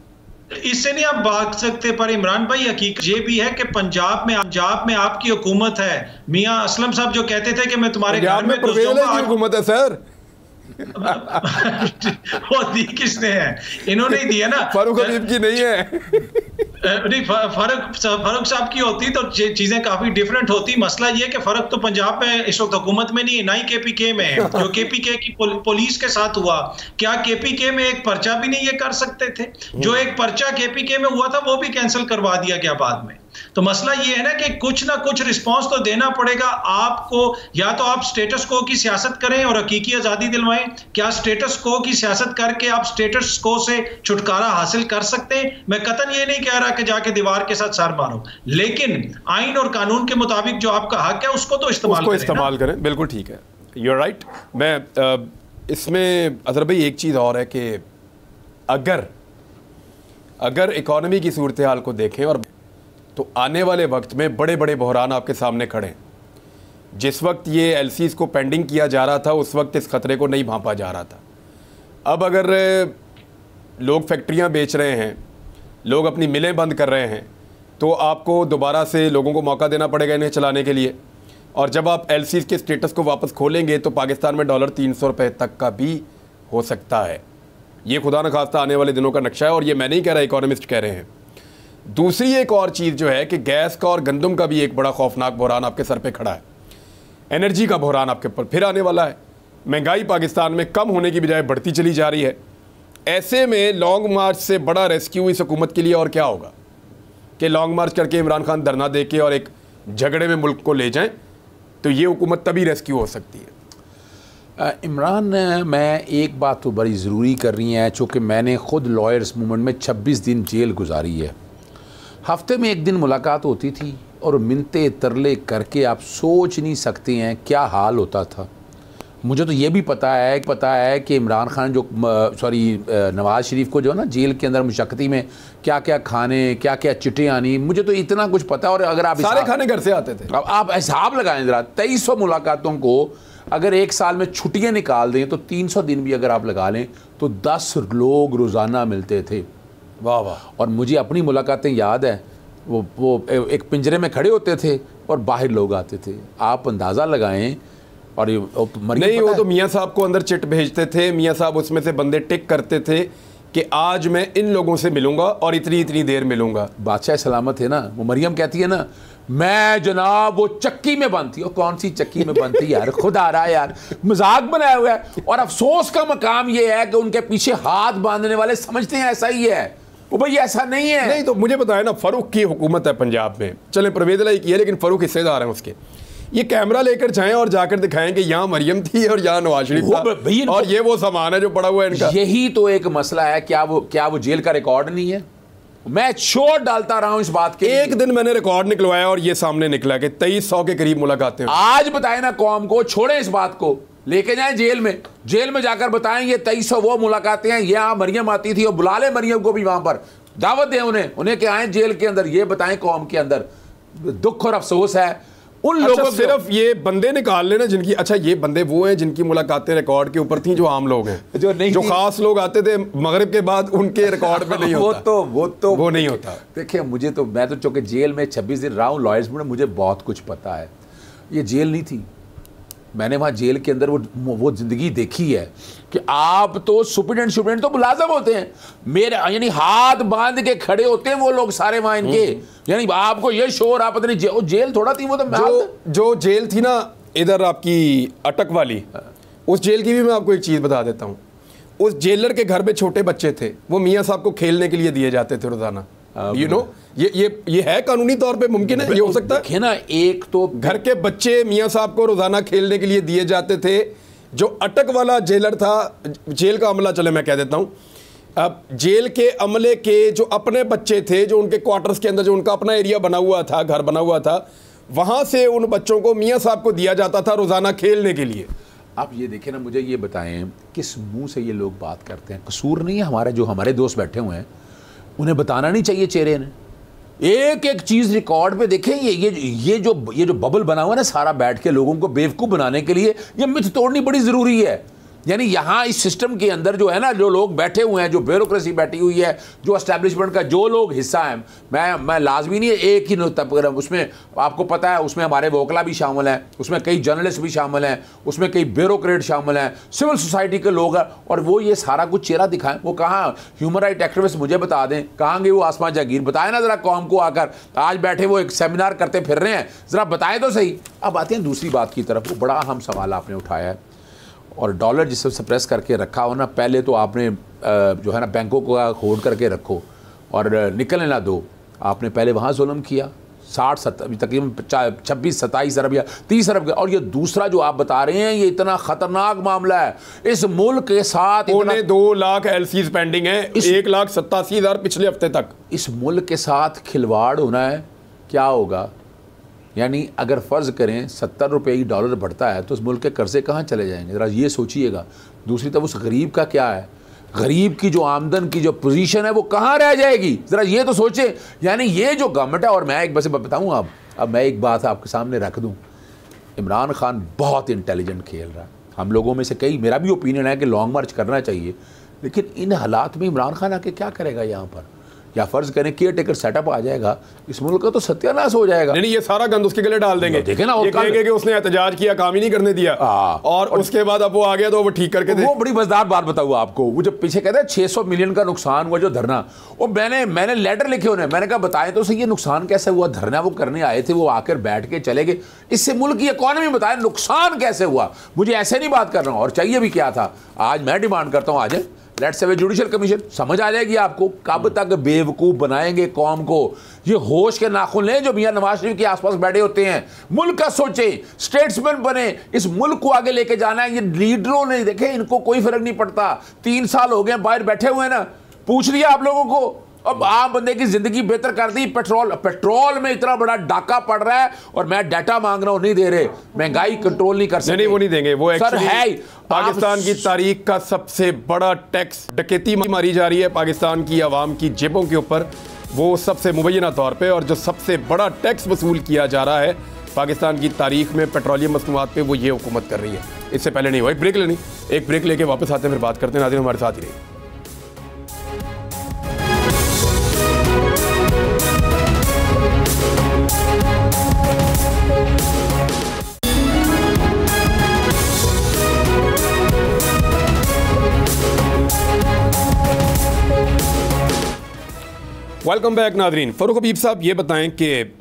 इससे नहीं आप भाग सकते। पर इमरान भाई, हकीकत ये भी है कि पंजाब में आपकी हुकूमत है। मियां असलम साहब जो कहते थे कि मैं तुम्हारे घर में हुकूमत है सर वो दी किसने है? इन्होंने ही दिया ना, फारूक हबीब की नहीं है। नहीं, फारूक साहब की होती तो चीजें काफी डिफरेंट होती। मसला ये कि फर्क तो पंजाब में इस वक्त हुकूमत में नहीं है, ना ही केपीके में है। जो केपीके की पुलिस के साथ हुआ, क्या केपीके में एक पर्चा भी नहीं ये कर सकते थे? जो एक पर्चा केपीके में हुआ था वो भी कैंसिल करवा दिया गया बाद में। तो मसला ये है ना कि कुछ ना कुछ रिस्पांस तो देना पड़ेगा आपको। या तो आप स्टेटस को की सियासत करें और हकीकी आजादी दिलवाएं। क्या स्टेटस को की सियासत करके आप स्टेटस को से छुटकारा हासिल कर सकते हैं? मैं कतन ये नहीं कह रहा कि जाके दीवार के साथ सर मारो, लेकिन आइन और कानून के मुताबिक जो आपका हक है उसको तो इस्तेमाल करें। बिल्कुल ठीक है, यू आर राइट। मैं इसमें अजहर भाई एक चीज़ और है कि अगर इकॉनमी की सूरत हाल को देखें और तो आने वाले वक्त में बड़े बड़े बहरान आपके सामने खड़े हैं। जिस वक्त ये एलसीज को पेंडिंग किया जा रहा था उस वक्त इस खतरे को नहीं भांपा जा रहा था। अब अगर लोग फैक्ट्रियां बेच रहे हैं, लोग अपनी मिलें बंद कर रहे हैं, तो आपको दोबारा से लोगों को मौका देना पड़ेगा इन्हें चलाने के लिए। और जब आप एलसीज के स्टेटस को वापस खोलेंगे तो पाकिस्तान में डॉलर 300 रुपये तक का भी हो सकता है। ये खुदा न खास्ता आने वाले दिनों का नक्शा है, और ये मैं नहीं कह रहा, इकोनॉमिस्ट कह रहे हैं। दूसरी एक और चीज़ जो है कि गैस का और गंदम का भी एक बड़ा खौफनाक बहरान आपके सर पे खड़ा है। एनर्जी का बहरान आपके ऊपर फिर आने वाला है। महंगाई पाकिस्तान में कम होने की बजाय बढ़ती चली जा रही है। ऐसे में लॉन्ग मार्च से बड़ा रेस्क्यू इस हुकूमत के लिए और क्या होगा कि लॉन्ग मार्च करके इमरान खान धरना दे के और एक झगड़े में मुल्क को ले जाएं, तो ये हुकूमत तभी रेस्क्यू हो सकती है। इमरान, मैं एक बात तो बड़ी ज़रूरी कर रही है, चूँकि मैंने ख़ुद लॉयर्स मूवमेंट में 26 दिन जेल गुजारी है। हफ्ते में एक दिन मुलाकात होती थी और मिन्नते तरले करके आप सोच नहीं सकते हैं क्या हाल होता था। मुझे तो ये भी पता है कि इमरान खान जो नवाज़ शरीफ को जो है ना जेल के अंदर मुशक्कती में क्या क्या खाने, क्या क्या चिट्ठे आनी, मुझे तो इतना कुछ पता है। और अगर आप सारे खाने घर से आते थे। अब आप हिसाब लगाएं ज़रा, 2300 मुलाकातों को अगर एक साल में छुट्टियां निकाल दें तो 300 दिन भी अगर आप लगा लें तो 10 लोग रोज़ाना मिलते थे। वाह वाह। और मुझे अपनी मुलाकातें याद है, वो एक पिंजरे में खड़े होते थे और बाहर लोग आते थे। आप अंदाज़ा लगाएं। और नहीं, वो तो मियाँ साहब को अंदर चिट भेजते थे, मियाँ साहब उसमें से बंदे टिक करते थे कि आज मैं इन लोगों से मिलूंगा और इतनी इतनी देर मिलूंगा। बादशाह सलामत है ना, वो मरियम कहती है ना, मैं जनाब वो चक्की में बंद थी। और कौन सी चक्की में बंद थी यार, खुद आ रहा है यार, मजाक बनाया हुआ है। और अफसोस का मकाम ये है कि उनके पीछे हाथ बांधने वाले समझते हैं ऐसा ही है। वो भाई ऐसा नहीं है। नहीं तो मुझे बताया ना, फारूक की हुकूमत है पंजाब में, चले परवेज इलाही की है लेकिन फारूक हिस्सेदार हैं उसके। ये कैमरा लेकर जाएं और जाकर दिखाएं कि यहाँ मरियम थी और यहाँ नवाज शरीफ था और ये वो सामान है जो पड़ा हुआ है इनका। यही तो एक मसला है। क्या वो जेल का रिकॉर्ड नहीं है? मैं शोर डालता रहा हूं इस बात के। एक दिन मैंने रिकॉर्ड निकलवाया और ये सामने निकला कि 2300 के करीब मुलाकातें। आज बताए ना कौम को, छोड़े इस बात को, लेके जाएं जेल में जाकर बताएं ये 2300 वो मुलाकातें हैं, यहाँ मरियम आती थी और बुला ले मरियम को भी, वहां पर दावत दें उन्हें कि आए जेल के अंदर, ये बताएं कौम के अंदर। दुख और अफसोस है उन लोगों को। सिर्फ ये बंदे निकाल लेना जिनकी, अच्छा ये बंदे वो हैं जिनकी मुलाकातें रिकॉर्ड के ऊपर थी, जो आम लोग हैं, जो खास लोग आते थे मगरिब के बाद, उनके रिकॉर्ड पे नहीं होता। वो नहीं होता। देखिए मैं तो चूंकि जेल में 26 दिन रहा हूँ लॉयर्स में, मुझे बहुत कुछ पता है। ये जेल नहीं थी, मैंने वहाँ जेल के अंदर वो ज़िंदगी देखी है कि आप तो सुपरिटेंडेंट तो मुलाजम होते हैं मेरे, यानी हाथ बांध के खड़े होते हैं वो लोग सारे वहाँ इनके, यानी आपको ये शोर, आप पता नहीं जेल थोड़ा थी वो तो। जो जेल थी ना इधर आपकी अटक वाली, उस जेल की भी मैं आपको एक चीज़ बता देता हूँ। उस जेलर के घर में छोटे बच्चे थे, वो मियाँ साहब को खेलने के लिए दिए जाते थे रोज़ाना। यू नो, ये है कानूनी तौर पे मुमकिन है, ये हो सकता है ना। एक तो घर के बच्चे मियाँ साहब को रोजाना खेलने के लिए दिए जाते थे। जो अटक वाला जेलर था, जेल का अमला, चले मैं कह देता हूँ, अब जेल के अमले के जो अपने बच्चे थे, जो उनके क्वार्टर्स के अंदर जो उनका अपना एरिया बना हुआ था, घर बना हुआ था, वहाँ से उन बच्चों को मियाँ साहब को दिया जाता था रोजाना खेलने के लिए। आप ये देखें ना, मुझे ये बताएं किस मुंह से ये लोग बात करते हैं। कसूर नहीं है हमारा, जो हमारे दोस्त बैठे हुए हैं उन्हें बताना नहीं चाहिए चेहरे ने, एक एक चीज़ रिकॉर्ड पे देखें। ये जो बबल बना हुआ है ना सारा, बैठ के लोगों को बेवकूफ़ बनाने के लिए, ये मिथ तोड़नी बड़ी ज़रूरी है। यानी यहाँ इस सिस्टम के अंदर जो है ना, जो लोग बैठे हुए हैं, जो ब्यूरोक्रेसी बैठी हुई है, जो एस्टैब्लिशमेंट का जो लोग हिस्सा हैं, मैं लाजमी नहीं है एक ही उसमें, आपको पता है उसमें हमारे वोकला भी शामिल हैं, उसमें कई जर्नलिस्ट भी शामिल हैं, उसमें कई ब्यूरोक्रेट शामिल हैं, सिविल सोसाइटी के लोग हैं, और वो ये सारा कुछ चेहरा दिखाएं। वो कहाँ ह्यूमन राइट एक्टिविस्ट, मुझे बता दें कहाँ गए वो आसमान जागीर, बताएं ना ज़रा कौम को आकर। आज बैठे वो एक सेमिनार करते फिर रहे हैं, ज़रा बताएं तो सही। अब आते हैं दूसरी बात की तरफ। वो बड़ा अहम सवाल आपने उठाया है, और डॉलर जिससे सप्रेस करके रखा हो ना, पहले तो आपने जो है ना बैंकों को होल्ड करके रखो और निकलने ना दो। आपने पहले वहाँ जुल्म किया, 60-70 तकरीबन 26-27 अरब या 30 अरब का। और ये दूसरा जो आप बता रहे हैं, ये इतना ख़तरनाक मामला है इस मुल्क के साथ। 2 लाख LCs पेंडिंग है, 1,87,000 पिछले हफ्ते तक। इस मुल्क के साथ खिलवाड़ होना है, क्या होगा? यानी अगर फ़र्ज़ करें 70 रुपये ही डॉलर बढ़ता है तो उस मुल्क के कर्जे कहाँ चले जाएंगे, ज़रा ये सोचिएगा। दूसरी तरफ उस गरीब का क्या है, गरीब की जो आमदन की जो पोजीशन है वो कहाँ रह जाएगी, ज़रा ये तो सोचें। यानी ये जो गवर्नमेंट है, और मैं एक बस बताऊँ अब मैं एक बात आपके सामने रख दूँ, इमरान खान बहुत इंटेलिजेंट खेल रहा है। हम लोगों में से कई, मेरा भी ओपिनियन है कि लॉन्ग मार्च करना चाहिए, लेकिन इन हालात में इमरान खान आके क्या करेगा यहाँ पर? या फ़र्ज़ करें केयर टेकर सेटअप आ जाएगा, इस मुल्क का तो सत्यानाश हो जाएगा। नहीं, ये सारा गंद उसके गले डाल देंगे। देखे ना, ये कहेंगे कि उसने एहतजाज किया, काम ही नहीं करने दिया, और उसके बाद अब वो आ गया तो वो ठीक करके दे। वो बड़ी मजेदार बात बताऊँ आपको, वो जब पीछे कहते हैं 600 मिलियन का नुकसान हुआ जो धरना, वो मैंने लेटर लिखे उन्हें, मैंने कहा बताएं तो सही ये नुकसान कैसे हुआ, धरना वो करने आए थे, वो आकर बैठ के चले गए, इससे मुल्क की इकॉनमी बताएं नुकसान कैसे हुआ। मुझे ऐसे नहीं बात कर रहा हूँ, और चाहिए भी क्या था। आज मैं डिमांड करता हूँ, आज let's have a judicial commission, समझ आ जाएगी आपको कब तक बेवकूफ़ बनाएंगे कौम को। ये होश के नाखून लें जो मियां नवाज शरीफ के आसपास बैठे होते हैं, मुल्क का सोचे, स्टेट्समैन बने, इस मुल्क को आगे लेके जाना है। ये लीडरों ने देखे, इनको कोई फर्क नहीं पड़ता, 3 साल हो गए बाहर बैठे हुए हैं ना, पूछ लिया आप लोगों को, अब आम बंदे की जिंदगी बेहतर कर दी। पेट्रोल में इतना बड़ा डाका पड़ रहा है और मैं डाटा मांग रहा हूं, नहीं दे रहे, महंगाई कंट्रोल नहीं कर सकते। नहीं, वो नहीं देंगे, वो सर है पाकिस्तान की तारीख का सबसे बड़ा टैक्स, डकैती मारी जा रही है पाकिस्तान की आवाम की जेबों के ऊपर, वो सबसे मुबैना तौर पे, और जो सबसे बड़ा टैक्स वसूल किया जा रहा है पाकिस्तान की तारीख में पेट्रोलियम मसनूआत पे, वो ये हुकूमत कर रही है। इससे पहले नहीं हुआ। एक ब्रेक लेनी, एक ब्रेक लेके वापस आते हैं, फिर बात करते हैं। नाज़रीन हमारे साथ ही रहिए। Welcome back Nadreen. फ़रूख हबीब साहब, ये बताएं कि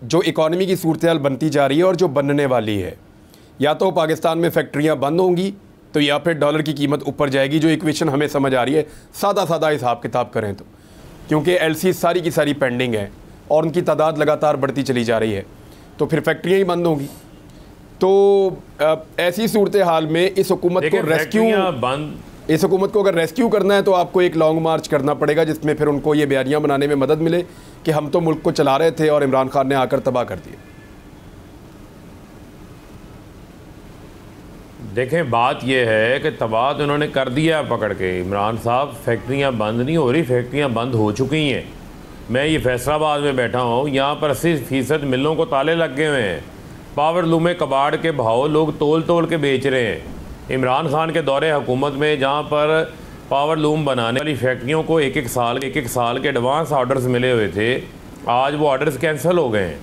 जो इकॉनमी की सूरत हाल बनती जा रही है और जो बनने वाली है, या तो पाकिस्तान में फैक्ट्रियां बंद होंगी तो या फिर डॉलर की कीमत ऊपर जाएगी, जो इक्वेशन हमें समझ आ रही है सादा हिसाब किताब करें तो, क्योंकि एलसी सारी की सारी पेंडिंग है और उनकी तादाद लगातार बढ़ती चली जा रही है, तो फिर फैक्ट्रियाँ ही बंद होंगी। तो ऐसी सूरत हाल में इस हुकूमत को अगर रेस्क्यू करना है तो आपको एक लॉन्ग मार्च करना पड़ेगा, जिसमें फिर उनको ये बयानियाँ बनाने में मदद मिले कि हम तो मुल्क को चला रहे थे और इमरान खान ने आकर तबाह कर दिया। देखें, बात यह है कि तबाह तो उन्होंने कर दिया पकड़ के इमरान साहब। फैक्ट्रियां बंद नहीं हो रही, फैक्ट्रियां बंद हो चुकी हैं। मैं ये फैसलाबाद में बैठा हूँ, यहाँ पर 80% मिलों को ताले लग गए हुए हैं। पावर लूम कबाड़ के भाव लोग तोल के बेच रहे हैं। इमरान खान के दौरे हुकूमत में जहाँ पर पावर लूम बनाने वाली फैक्ट्रियों को एक एक साल के एडवांस ऑर्डर्स मिले हुए थे, आज वो ऑर्डर्स कैंसिल हो गए हैं।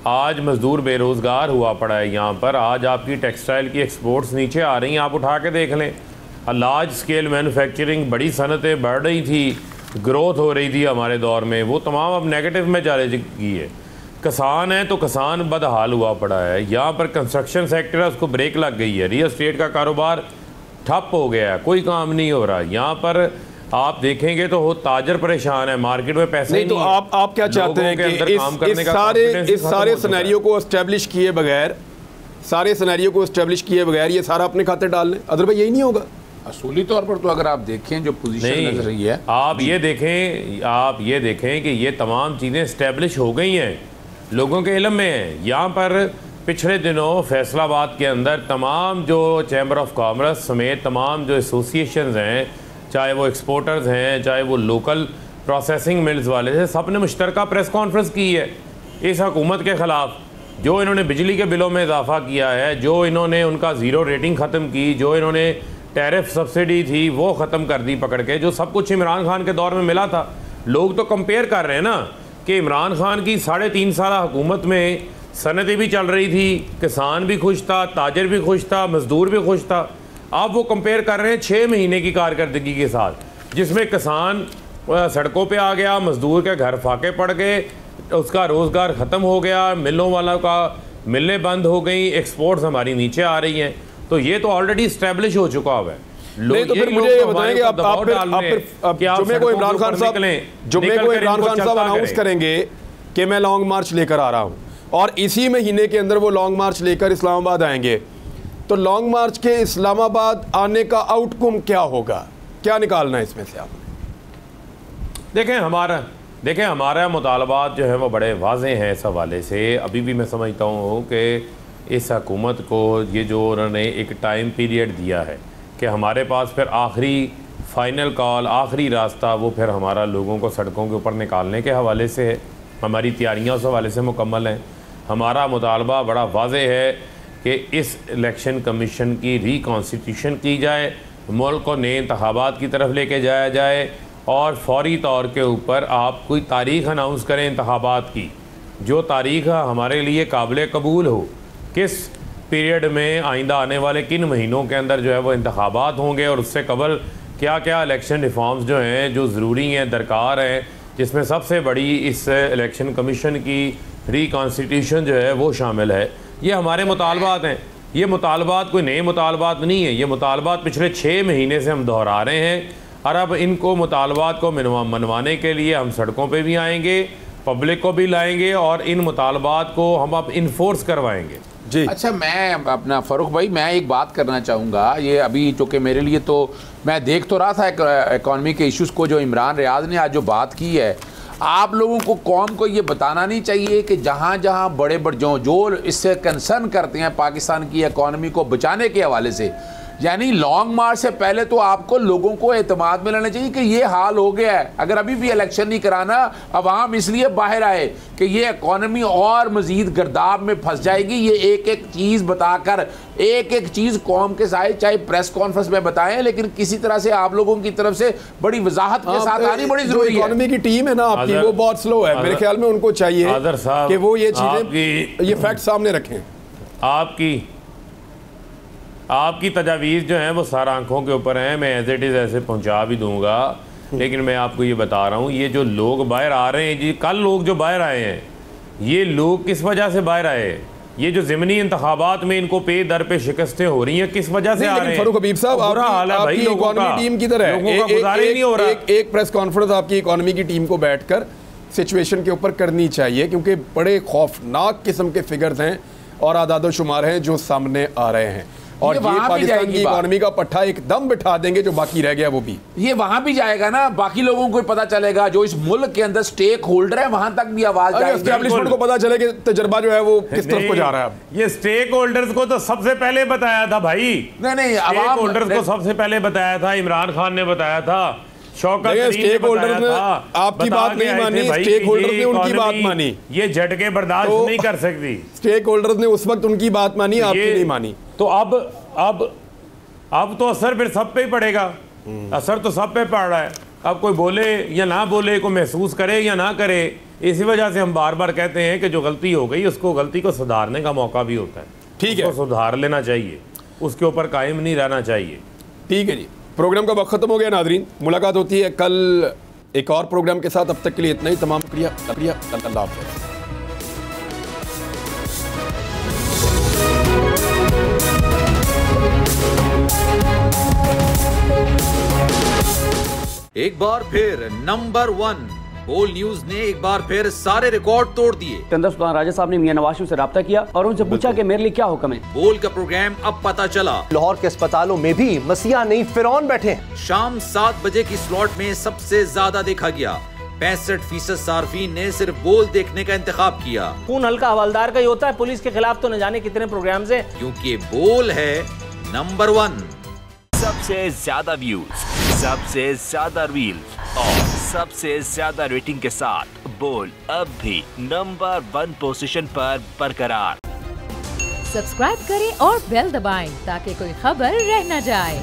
आज मज़दूर बेरोज़गार हुआ पड़ा है यहाँ पर। आज आपकी टेक्सटाइल की एक्सपोर्ट्स नीचे आ रही हैं, आप उठा के देख लें। लार्ज स्केल मैन्युफैक्चरिंग, बड़ी सनतें बढ़ रही थी, ग्रोथ हो रही थी हमारे दौर में, वो तमाम अब नेगेटिव में जा रही है। किसान है तो किसान बदहाल हुआ पड़ा है। यहाँ पर कंस्ट्रक्शन सेक्टर है, उसको ब्रेक लग गई है। रियल एस्टेट का कारोबार ठप हो गया है, कोई काम नहीं हो रहा। यहाँ पर आप देखेंगे तो ताजर परेशान है, मार्केट में पैसे नहीं। तो आप क्या चाहते हैं कि इस सारे सिनेरियो को एस्टेब्लिश किए बगैर ये सारा अपने खाते डाल लें? अदरवाइज यही नहीं होगा। असूली तौर पर तो अगर आप देखें जो पोजीशन नजर रही है, आप ये देखें कि ये तमाम चीज़ें एस्टेब्लिश हो गई हैं, लोगों के इल्म में है। यहाँ पर पिछले दिनों फैसलाबाद के अंदर तमाम जो चैम्बर ऑफ कॉमर्स समेत तमाम जो एसोसिएशंस हैं, चाहे वो एक्सपोर्टर्स हैं, चाहे वो लोकल प्रोसेसिंग मिल्स वाले थे, सब ने मुश्तरका प्रेस कॉन्फ्रेंस की है इस हुकूमत के ख़िलाफ़। जो इन्होंने बिजली के बिलों में इजाफा किया है, जो इन्होंने उनका ज़ीरो रेटिंग ख़त्म की, जो इन्होंने टैरिफ सब्सिडी थी वो ख़त्म कर दी पकड़ के, जो सब कुछ इमरान खान के दौर में मिला था। लोग तो कंपेयर कर रहे हैं ना कि इमरान खान की 3.5 साल हुकूमत में सनतें भी चल रही थी, किसान भी खुश था, ताजर भी खुश था, मज़दूर भी खुश था। आप वो कंपेयर कर रहे हैं 6 महीने की कारकर्दगी के साथ, जिसमें किसान सड़कों पे आ गया, मज़दूर के घर फाके पड़ गए, उसका रोज़गार ख़त्म हो गया, मिलों वालों का मिलें बंद हो गई, एक्सपोर्ट्स हमारी नीचे आ रही हैं। तो ये तो ऑलरेडी इस्टेब्लिश हो चुका हुआ है। नहीं तो फिर मुझे ये बताएंगे आप जुमे को इमरान खान साहब अनाउंस करेंगे कि मैं लॉन्ग मार्च लेकर आ रहा हूँ, और इसी महीने के अंदर वो लॉन्ग मार्च लेकर इस्लामाबाद आएंगे, तो लॉन्ग मार्च के इस्लामाबाद आने का आउटकम क्या होगा? क्या निकालना है इसमें से आपने? देखें हमारा मुतालबात जो है वो बड़े वाज़े हैं इस हवाले से। अभी भी मैं समझता हूँ कि इस हुकूमत को ये जो उन्होंने एक टाइम पीरियड दिया है कि हमारे पास फिर आखिरी फाइनल कॉल, आखिरी रास्ता वो फिर हमारा लोगों को सड़कों के ऊपर निकालने के हवाले से है। हमारी तैयारियाँ उस हवाले से मुकम्मल हैं। हमारा मुतालबा बड़ा वाज़े है कि इस इलेक्शन कमीशन की रिकॉन्स्टिट्यूशन की जाए, मुल्क को नए इंतखाबात की तरफ लेके जाया जाए, और फौरी तौर के ऊपर आप कोई तारीख़ अनाउंस करें इंतखाबात की, जो तारीख़ हमारे लिए काबिल कबूल हो, किस पीरियड में आइंदा आने वाले किन महीनों के अंदर जो है वो इंतखाबात होंगे, और उससे कबल क्या क्या इलेक्शन रिफॉर्म्स जो हैं जो ज़रूरी हैं, दरकार हैं, जिसमें सबसे बड़ी इस इलेक्शन कमीशन की रिकॉन्स्टिट्यूशन जो है वो शामिल है। ये हमारे मुतालबात हैं। ये मुतालबात कोई नए मुतालबात नहीं है, ये मुतालबात पिछले 6 महीने से हम दोहरा रहे हैं, और अब इनको मुतालबात को मनवाने के लिए हम सड़कों पे भी आएंगे, पब्लिक को भी लाएंगे, और इन मुतालबात को हम अब इन्फोर्स करवाएंगे। जी अच्छा, मैं अपना फ़ारूक भाई, मैं एक बात करना चाहूँगा। ये अभी चूँकि मेरे लिए तो मैं देख तो रहा था इकॉनमी के इश्यूज़ को, जो इमरान रियाज ने आज जो बात की है, आप लोगों को कौम को ये बताना नहीं चाहिए कि जहाँ जहाँ बड़े बड़े जो इससे कंसर्न करते हैं पाकिस्तान की इकॉनमी को बचाने के हवाले से, यानी लॉन्ग मार्च से पहले तो आपको लोगों को एतमाद में लाना चाहिए कि ये हाल हो गया है। अगर अभी भी इलेक्शन नहीं कराना, अवाम इसलिए बाहर आए कि ये इकॉनमी और मजीद गर्दाब में फंस जाएगी। ये एक एक चीज़ बताकर, एक एक चीज़ कौम के साथ, चाहे प्रेस कॉन्फ्रेंस में बताएं, लेकिन किसी तरह से आप लोगों की तरफ से बड़ी वजाहत के साथ आनी बड़ी जरूरी है। इकॉनमी की टीम है ना आपकी, वो बहुत स्लो है। मेरे ख्याल में उनको चाहिए कि वो ये चीज़ें, ये फैक्ट सामने रखें। आपकी तजावीज़ जो हैं वो सारा आंखों के ऊपर हैं, मैं एज इट इज़ ऐसे पहुंचा भी दूंगा, लेकिन मैं आपको ये बता रहा हूँ, ये जो लोग बाहर आ रहे हैं जी, कल लोग जो बाहर आए हैं, ये लोग किस वजह से बाहर आए हैं? ये जो ज़िमनी इंतखाबात में इनको पे दर पे शिकस्तें हो रही हैं, किस वजह से आ रहे हैं? फारूक हबीब साहब, आपकी इकॉनमी टीम किधर है? एक प्रेस कॉन्फ्रेंस आपकी इकॉनमी की टीम को बैठकर सिचुएशन के ऊपर करनी चाहिए, क्योंकि बड़े खौफनाक किस्म के फिगर्स हैं और आदाद शुमार हैं जो सामने आ रहे हैं, और ये पाकिस्तान की इकॉनमी का पट्टा एकदम बिठा देंगे, जो बाकी रह गया वो भी। ये वहां भी जाएगा ना, बाकी लोगों को पता चलेगा, जो इस मुल्क के अंदर स्टेक होल्डर है, वहां तक भी आवाज जाएगी। एस्टैब्लिशमेंट को पता चले कि तजर्बा जो है वो किस तरफ को जा रहा है। अब ये स्टेक होल्डर्स को तो सबसे पहले बताया था भाई, नहीं, स्टेक होल्डर्स को सबसे पहले बताया था, इमरान खान ने बताया था, शौकत स्टेक होल्डर्स ने आपकी बात नहीं मानी, स्टेक होल्डर्स ने उनकी बात मानी। ये झटके बर्दाश्त नहीं कर सकती। स्टेक होल्डर्स ने उस वक्त उनकी बात मानी, आपकी नहीं मानी। तो अब तो असर फिर सब पे ही पड़ेगा, असर तो सब पे पड़ रहा है। अब कोई बोले या ना बोले, कोई महसूस करे या ना करे, इसी वजह से हम बार बार कहते हैं कि जो गलती हो गई उसको, गलती को सुधारने का मौका भी होता है। ठीक है, सुधार लेना चाहिए, उसके ऊपर कायम नहीं रहना चाहिए। ठीक है जी, प्रोग्राम का वक्त खत्म हो गया नादरीन, मुलाकात होती है कल एक और प्रोग्राम के साथ। अब तक के लिए इतना ही, तमाम शुक्रिया, अल्लाह हाफ़िज़। एक बार फिर नंबर 1 बोल न्यूज ने एक बार फिर सारे रिकॉर्ड तोड़ दिए। सिकंदर सुल्तान राजा साहब ने मियां नवाज शरीफ से राब्ता किया और उनसे पूछा कि मेरे लिए क्या हुक्म है। बोल का प्रोग्राम अब पता चला, लाहौर के अस्पतालों में भी मसीहा नहीं फिरौन बैठे हैं। शाम 7 बजे की स्लॉट में सबसे ज्यादा देखा गया। 65% सार्फिन ने सिर्फ बोल देखने का इंतखाब किया। खून हल्का हवलदार का ही होता है, पुलिस के खिलाफ तो न जाने कितने प्रोग्राम है, क्योंकि बोल है नंबर 1। सबसे ज्यादा व्यूज, सबसे ज्यादा रील्स और सबसे ज्यादा रेटिंग के साथ बोल अब भी नंबर 1 पोजीशन पर बरकरार। सब्सक्राइब करें और बेल दबाएं ताकि कोई खबर रह न जाए।